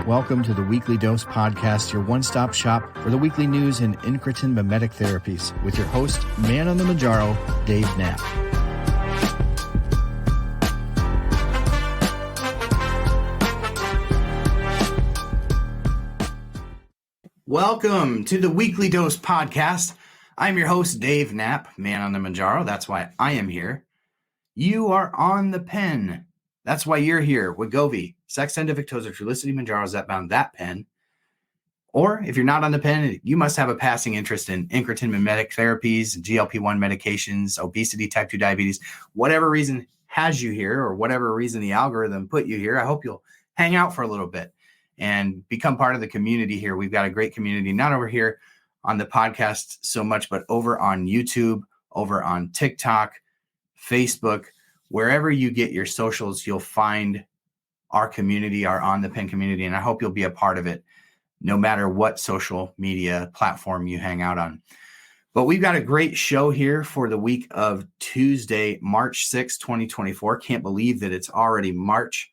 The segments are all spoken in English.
Welcome to the Weekly Dose Podcast, your one-stop shop for the weekly news in incretin mimetic therapies, with your host, ManOnMounjaro, Dave Knapp. Welcome to the Weekly Dose Podcast. I'm your host, Dave Knapp, ManOnMounjaro. That's why I am here. You are on the pen. That's why you're here. Wegovy, Saxenda, Victoza, Trulicity, Mounjaro, Zepbound, that pen. Or if you're not on the pen, you must have a passing interest in incretin mimetic therapies, GLP-1 medications, obesity, type 2 diabetes. Whatever reason has you here, or whatever reason the algorithm put you here, I hope you'll hang out for a little bit and become part of the community here. We've got a great community, not over here on the podcast so much, but over on YouTube, over on TikTok, Facebook. Wherever you get your socials, you'll find our community, our On The Pen community, and I hope you'll be a part of it, no matter what social media platform you hang out on. But we've got a great show here for the week of Tuesday, March 6, 2024. Can't believe that it's already March.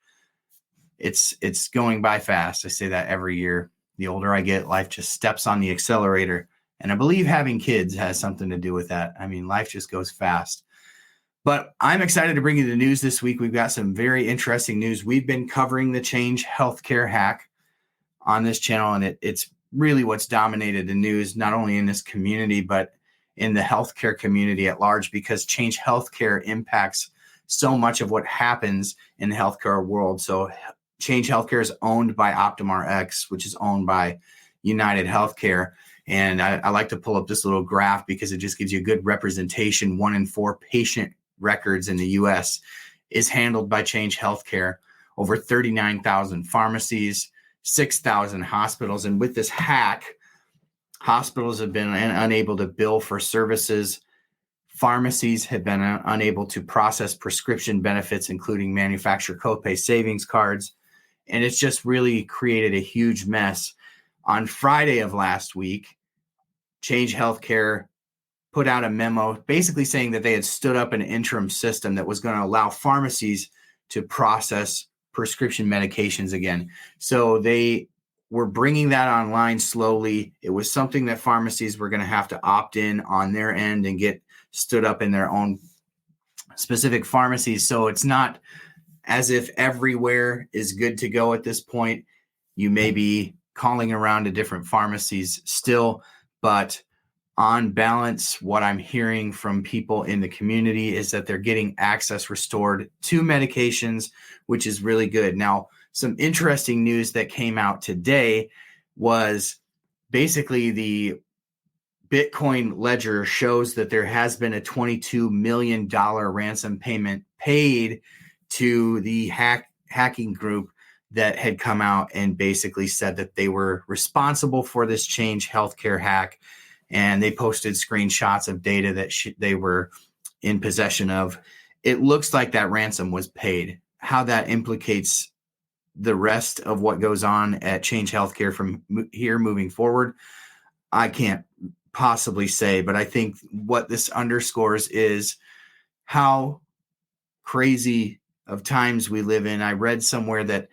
It's going by fast. I say that every year. The older I get, life just steps on the accelerator. And I believe having kids has something to do with that. I mean, life just goes fast. But I'm excited to bring you the news this week. We've got some very interesting news. We've been covering the Change Healthcare hack on this channel, and it's really what's dominated the news, not only in this community, but in the healthcare community at large, because Change Healthcare impacts so much of what happens in the healthcare world. So Change Healthcare is owned by OptumRx, which is owned by United Healthcare. And I like to pull up this little graph because it just gives you a good representation. 1 in 4 patient records in the U.S. is handled by Change Healthcare. Over 39,000 pharmacies, 6,000 hospitals. And with this hack, hospitals have been unable to bill for services. Pharmacies have been unable to process prescription benefits, including manufacturer copay savings cards. And it's just really created a huge mess. On Friday of last week, Change Healthcare put out a memo basically saying that they had stood up an interim system that was going to allow pharmacies to process prescription medications again. So they were bringing that online slowly. It was something that pharmacies were going to have to opt in on their end and get stood up in their own specific pharmacies. So it's not as if everywhere is good to go at this point. You may be calling around to different pharmacies still, but on balance, what I'm hearing from people in the community is that they're getting access restored to medications, which is really good. Now, some interesting news that came out today was basically the Bitcoin ledger shows that there has been a $22 million ransom payment paid to the hacking group that had come out and basically said that they were responsible for this Change Healthcare hack. And they posted screenshots of data that they were in possession of. It looks like that ransom was paid. How that implicates the rest of what goes on at Change Healthcare from here moving forward, I can't possibly say. But I think what this underscores is how crazy of times we live in. I read somewhere that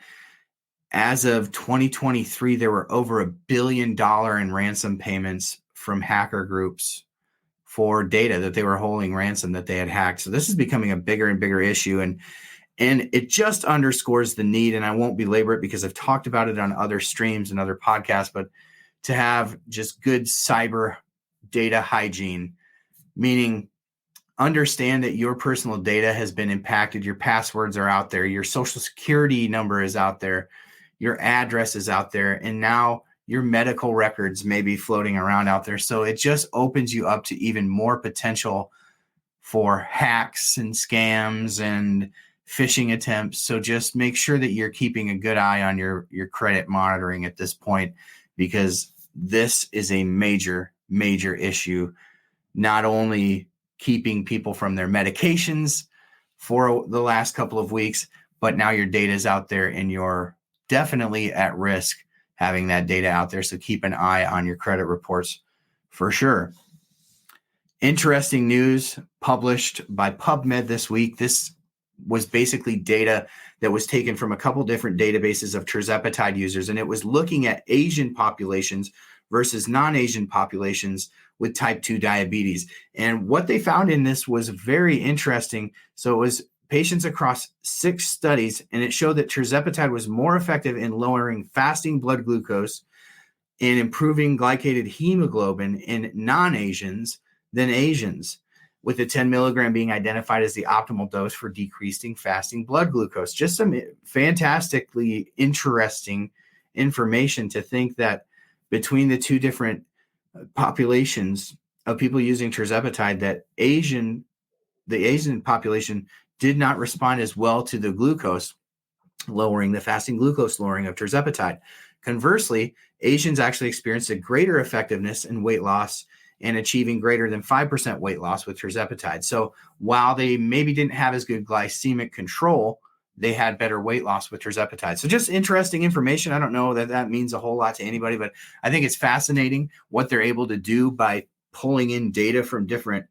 as of 2023, there were over $1 billion in ransom payments from hacker groups for data that they were holding ransom that they had hacked. So this is becoming a bigger and bigger issue. And it just underscores the need, and I won't belabor it because I've talked about it on other streams and other podcasts, but to have just good cyber data hygiene, meaning understand that your personal data has been impacted. Your passwords are out there. Your social security number is out there. Your address is out there. And now your medical records may be floating around out there. So it just opens you up to even more potential for hacks and scams and phishing attempts. So just make sure that you're keeping a good eye on your credit monitoring at this point, because this is a major, major issue, not only keeping people from their medications for the last couple of weeks, but now your data is out there and you're definitely at risk having that data out there. So keep an eye on your credit reports for sure. Interesting news published by Pubmed this week. This was basically data that was taken from a couple different databases of tirzepatide users, and it was looking at Asian populations versus non-Asian populations with type 2 diabetes. And what they found in this was very interesting. So it was patients across 6 studies, and it showed that tirzepatide was more effective in lowering fasting blood glucose and improving glycated hemoglobin in non-Asians than Asians, with the 10 milligram being identified as the optimal dose for decreasing fasting blood glucose. Just some fantastically interesting information to think that between the two different populations of people using tirzepatide, that the Asian population did not respond as well to the glucose lowering, the fasting glucose lowering of tirzepatide. Conversely, Asians actually experienced a greater effectiveness in weight loss and achieving greater than 5% weight loss with tirzepatide. So while they maybe didn't have as good glycemic control, they had better weight loss with tirzepatide. So just interesting information. I don't know that that means a whole lot to anybody, but I think it's fascinating what they're able to do by pulling in data from different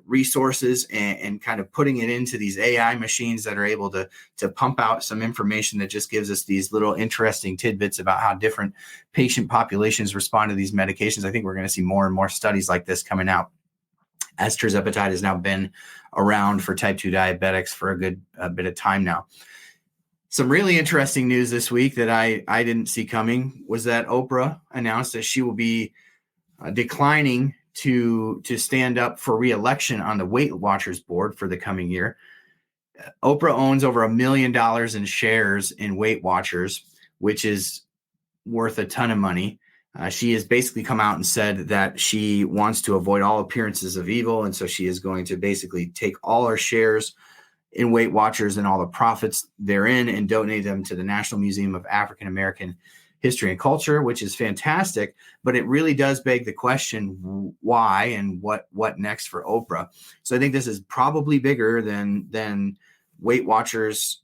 resources and kind of putting it into these AI machines that are able to pump out some information that just gives us these little interesting tidbits about how different patient populations respond to these medications. I think we're going to see more and more studies like this coming out, as tirzepatide has now been around for type 2 diabetics for a good bit of time now. Some really interesting news this week that I didn't see coming was that Oprah announced that she will be declining to stand up for re-election on the Weight Watchers board for the coming year. Oprah owns over $1 million in shares in Weight Watchers, which is worth a ton of money. She has basically come out and said that she wants to avoid all appearances of evil, and so she is going to basically take all her shares in Weight Watchers and all the profits therein and donate them to the National Museum of African American History and Culture, which is fantastic, but it really does beg the question why and what next for Oprah. So I think this is probably bigger than Weight Watchers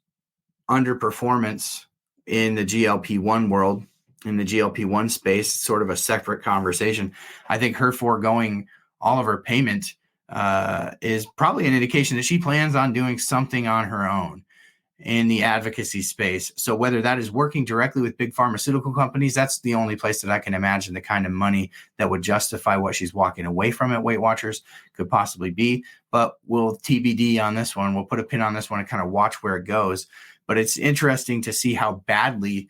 underperformance in the GLP-1 world, in the GLP-1 space, sort of a separate conversation. I think her foregoing all of her payment is probably an indication that she plans on doing something on her own in the advocacy space. So whether that is working directly with big pharmaceutical companies, that's the only place that I can imagine the kind of money that would justify what she's walking away from at Weight Watchers could possibly be. But we'll TBD on this one. We'll put a pin on this one and kind of watch where it goes. But it's interesting to see how badly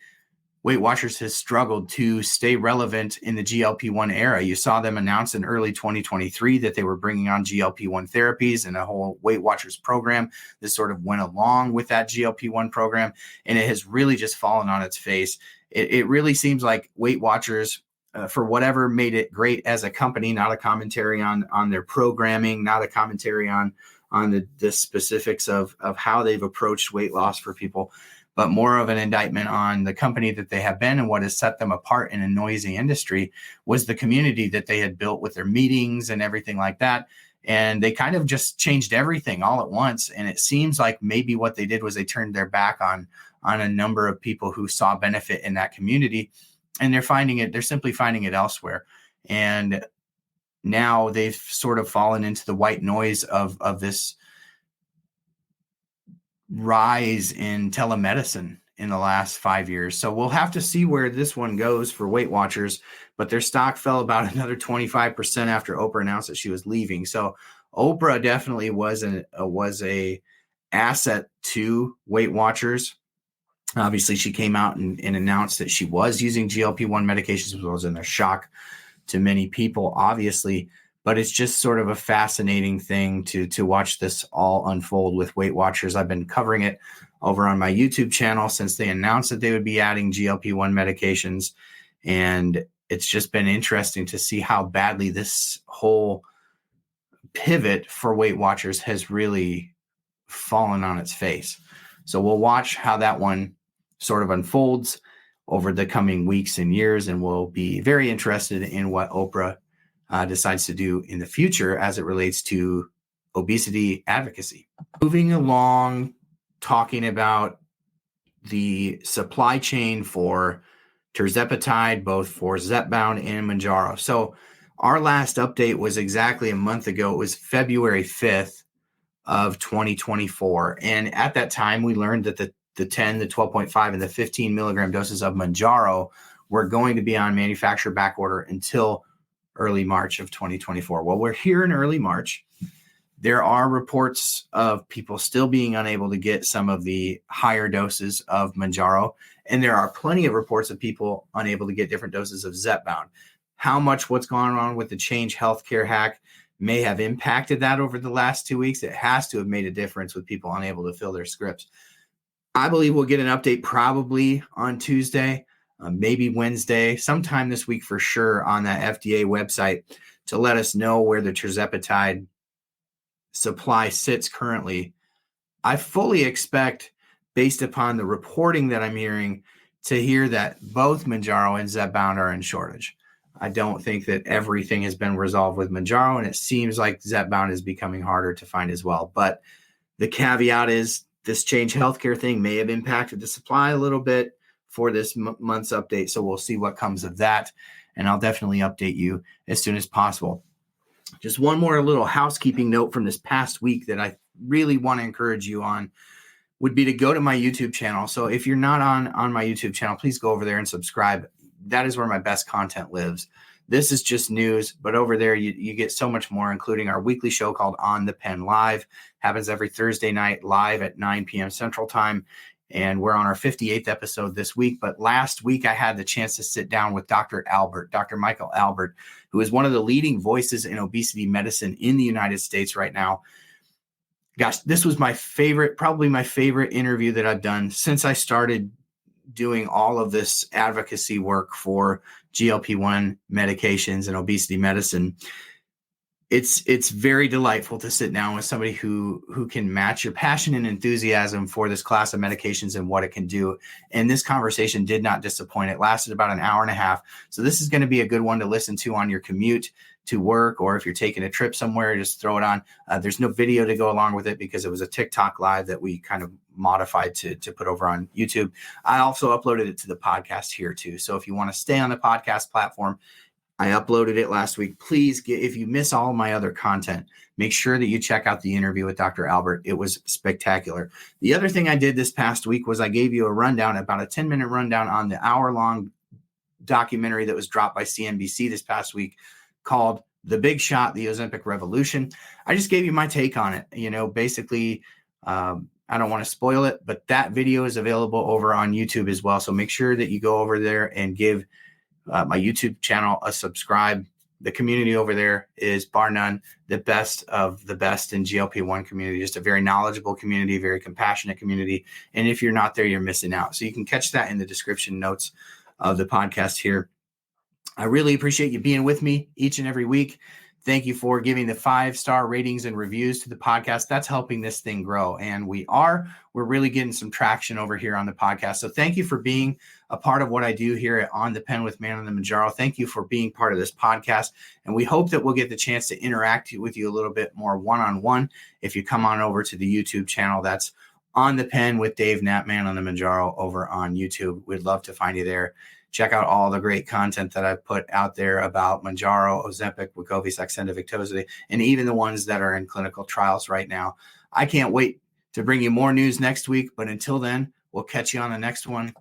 Weight Watchers has struggled to stay relevant in the GLP-1 era. You saw them announce in early 2023 that they were bringing on GLP-1 therapies and a whole Weight Watchers program that sort of went along with that GLP-1 program, and it has really just fallen on its face. It really seems like Weight Watchers, for whatever made it great as a company, not a commentary on their programming, not a commentary on the specifics of how they've approached weight loss for people, but more of an indictment on the company that they have been and what has set them apart in a noisy industry was the community that they had built with their meetings and everything like that. And they kind of just changed everything all at once. And it seems like maybe what they did was they turned their back on a number of people who saw benefit in that community. And they're simply finding it elsewhere. And now they've sort of fallen into the white noise of this rise in telemedicine in the last 5 years. So we'll have to see where this one goes for Weight Watchers, but their stock fell about another 25% after Oprah announced that she was leaving. So Oprah definitely was a asset to Weight Watchers. Obviously, she came out and announced that she was using GLP-1 medications, which was in a shock to many people, obviously. But it's just sort of a fascinating thing to watch this all unfold with Weight Watchers. I've been covering it over on my YouTube channel since they announced that they would be adding GLP-1 medications. And it's just been interesting to see how badly this whole pivot for Weight Watchers has really fallen on its face. So we'll watch how that one sort of unfolds over the coming weeks and years. And we'll be very interested in what Oprah decides to do in the future as it relates to obesity advocacy. Moving along, talking about the supply chain for Tirzepatide, both for Zepbound and Mounjaro. So our last update was exactly a month ago. It was February 5th of 2024. And at that time, we learned that the 10, the 12.5, and the 15 milligram doses of Mounjaro were going to be on manufacturer back order until early March of 2024. Well, we're here in early March. There are reports of people still being unable to get some of the higher doses of Mounjaro, and there are plenty of reports of people unable to get different doses of Zepbound. How much what's going on with the Change Healthcare hack may have impacted that over the last 2 weeks? It has to have made a difference with people unable to fill their scripts. I believe we'll get an update probably on Tuesday, maybe Wednesday, sometime this week for sure on that FDA website to let us know where the Tirzepatide supply sits currently. I fully expect, based upon the reporting that I'm hearing, to hear that both Mounjaro and Zepbound are in shortage. I don't think that everything has been resolved with Mounjaro, and it seems like Zepbound is becoming harder to find as well. But the caveat is this Change Healthcare thing may have impacted the supply a little bit for this month's update. So we'll see what comes of that, and I'll definitely update you as soon as possible. Just one more little housekeeping note from this past week that I really want to encourage you on would be to go to my YouTube channel. So if you're not on my YouTube channel, please go over there and subscribe. That is where my best content lives. This is just news, but over there you get so much more, including our weekly show called On the Pen Live. Happens every Thursday night live at 9 p.m. Central Time. And we're on our 58th episode this week. But last week, I had the chance to sit down with Dr. Michael Albert, who is one of the leading voices in obesity medicine in the United States right now. Gosh, this was probably my favorite interview that I've done since I started doing all of this advocacy work for GLP-1 medications and obesity medicine. It's very delightful to sit down with somebody who can match your passion and enthusiasm for this class of medications and what it can do. And this conversation did not disappoint. It lasted about an hour and a half. So this is going to be a good one to listen to on your commute to work, or if you're taking a trip somewhere, just throw it on. There's no video to go along with it because it was a TikTok live that we kind of modified to put over on YouTube. I also uploaded it to the podcast here too. So if you want to stay on the podcast platform, I uploaded it last week. Please, if you miss all my other content, make sure that you check out the interview with Dr. Albert. It was spectacular. The other thing I did this past week was I gave you a rundown, about a 10-minute rundown on the hour-long documentary that was dropped by CNBC this past week called The Big Shot, The Ozempic Revolution. I just gave you my take on it. Basically, I don't want to spoil it, but that video is available over on YouTube as well. So make sure that you go over there and give my YouTube channel a subscribe. The community over there is bar none the best of the best in GLP-1 community. Just a very knowledgeable community, very compassionate community. And if you're not there, you're missing out. So you can catch that in the description notes of the podcast here. I really appreciate you being with me each and every week. Thank you for giving the 5-star ratings and reviews to the podcast. That's helping this thing grow. And we're really getting some traction over here on the podcast. So thank you for being a part of what I do here at On the Pen with ManOnMounjaro. Thank you for being part of this podcast. And we hope that we'll get the chance to interact with you a little bit more one-on-one if you come on over to the YouTube channel. That's On the Pen with Dave Knapp, ManOnMounjaro over on YouTube. We'd love to find you there. Check out all the great content that I've put out there about Mounjaro, Ozempic, Wegovy, Saxenda, Victoza, and even the ones that are in clinical trials right now. I can't wait to bring you more news next week, but until then, we'll catch you on the next one.